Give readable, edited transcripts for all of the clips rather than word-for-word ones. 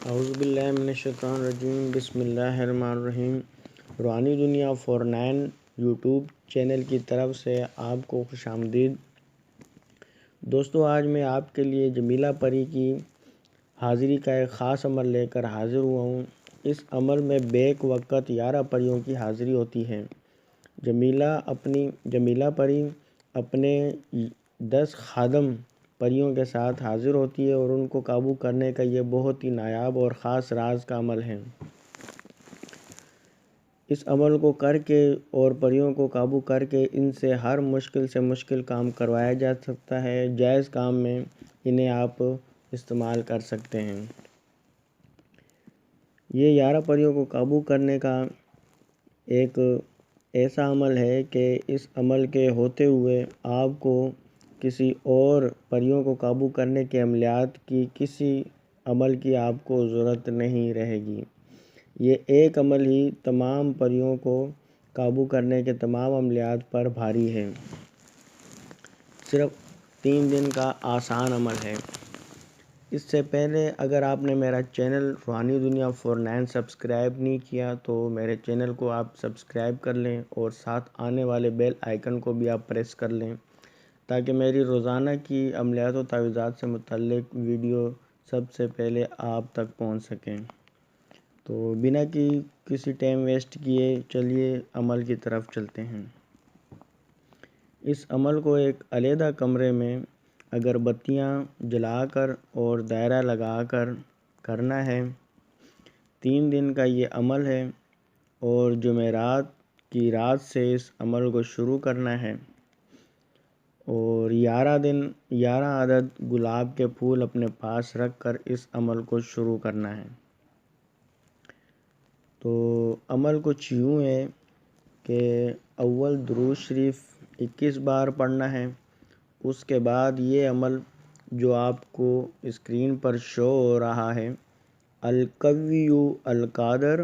اعوذ باللہ من الشیطان الرجیم، بسم اللہ الرحمن الرحیم۔ روحانی دنیا 49 یوٹیوب چینل کی طرف سے آپ کو خوش آمدید۔ دوستو، آج میں آپ کے لیے جمیلہ پری کی حاضری کا ایک خاص عمل لے کر حاضر ہوا ہوں۔ اس عمل میں بیک وقت 11 پریوں کی حاضری ہوتی ہے۔ جمیلہ پری اپنے 10 خادم پریوں کے ساتھ حاضر ہوتی ہے اور ان کو قابو کرنے کا یہ بہت ہی نایاب اور خاص راز کا عمل ہے۔ اس عمل کو کر کے اور پریوں کو قابو کر کے ان سے ہر مشکل سے مشکل کام کروایا جا سکتا ہے۔ جائز کام میں انہیں آپ استعمال کر سکتے ہیں۔ یہ 11 پریوں کو قابو کرنے کا ایک ایسا عمل ہے کہ اس عمل کے ہوتے ہوئے آپ کو کسی اور پریوں کو قابو کرنے کے عملیات کی کسی عمل کی آپ کو ضرورت نہیں رہے گی۔ یہ ایک عمل ہی تمام پریوں کو قابو کرنے کے تمام عملیات پر بھاری ہے۔ صرف 3 دن کا آسان عمل ہے۔ اس سے پہلے اگر آپ نے میرا چینل روحانی دنیا 49 سبسکرائب نہیں کیا تو میرے چینل کو آپ سبسکرائب کر لیں اور ساتھ آنے والے بیل آئیکن کو بھی آپ پریس کر لیں تاکہ میری روزانہ کی عملیات و تعویذات سے متعلق ویڈیو سب سے پہلے آپ تک پہنچ سکیں۔ تو بنا کسی ٹائم ویسٹ کیے چلیے عمل کی طرف چلتے ہیں۔ اس عمل کو ایک علیحدہ کمرے میں اگربتیاں جلا کر اور دائرہ لگا کر کرنا ہے۔ 3 دن کا یہ عمل ہے اور جمعرات کی رات سے اس عمل کو شروع کرنا ہے اور 11 عدد گلاب کے پھول اپنے پاس رکھ کر اس عمل کو شروع کرنا ہے۔ تو عمل کچھ یوں ہے کہ اول درود شریف 21 بار پڑھنا ہے۔ اس کے بعد یہ عمل جو آپ کو اسکرین پر شو ہو رہا ہے، القوی القادر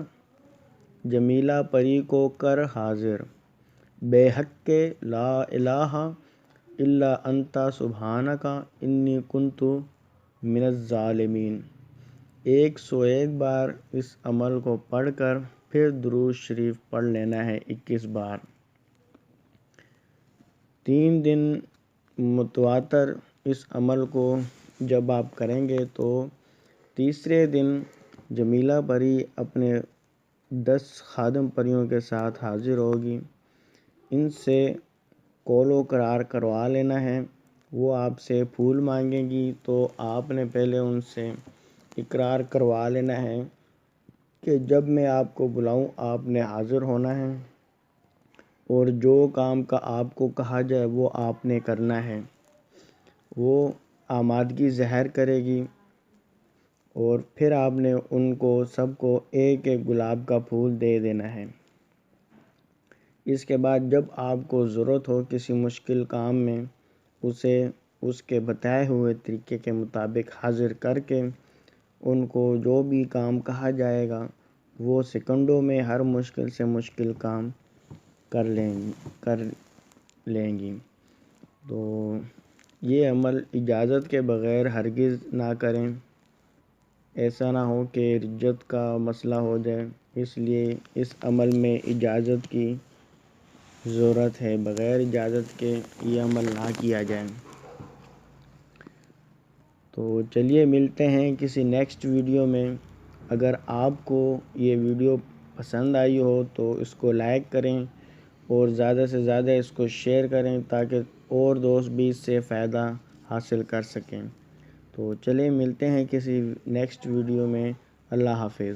جمیلہ پری کو کر حاضر، بے حق لا الہ الا انت سبحانک انی کنت من الظالمین، 101 بار اس عمل کو پڑھ کر پھر درود شریف پڑھ لینا ہے 21 بار۔ 3 دن متواتر اس عمل کو جب آپ کریں گے تو تیسرے دن جمیلہ پری اپنے 10 خادم پریوں کے ساتھ حاضر ہوگی۔ ان سے قول و قرار کروا لینا ہے۔ وہ آپ سے پھول مانگیں گی تو آپ نے پہلے ان سے اقرار کروا لینا ہے کہ جب میں آپ کو بلاؤں آپ نے حاضر ہونا ہے اور جو کام کا آپ کو کہا جائے وہ آپ نے کرنا ہے۔ وہ آمادگی ظاہر کرے گی اور پھر آپ نے ان کو سب کو ایک ایک گلاب کا پھول دے دینا ہے۔ اس کے بعد جب آپ کو ضرورت ہو کسی مشکل کام میں اسے اس کے بتائے ہوئے طریقے کے مطابق حاضر کر کے ان کو جو بھی کام کہا جائے گا وہ سیکنڈوں میں ہر مشکل سے مشکل کام کر لیں گی۔ تو یہ عمل اجازت کے بغیر ہرگز نہ کریں، ایسا نہ ہو کہ رجت کا مسئلہ ہو جائے، اس لیے اس عمل میں اجازت کی ضرورت ہے۔ بغیر اجازت کے یہ عمل نہ کیا جائے۔ تو چلیے ملتے ہیں کسی نیکسٹ ویڈیو میں۔ اگر آپ کو یہ ویڈیو پسند آئی ہو تو اس کو لائک کریں اور زیادہ سے زیادہ اس کو شیئر کریں تاکہ اور دوست بھی اس سے فائدہ حاصل کر سکیں۔ تو چلیے ملتے ہیں کسی نیکسٹ ویڈیو میں۔ اللہ حافظ۔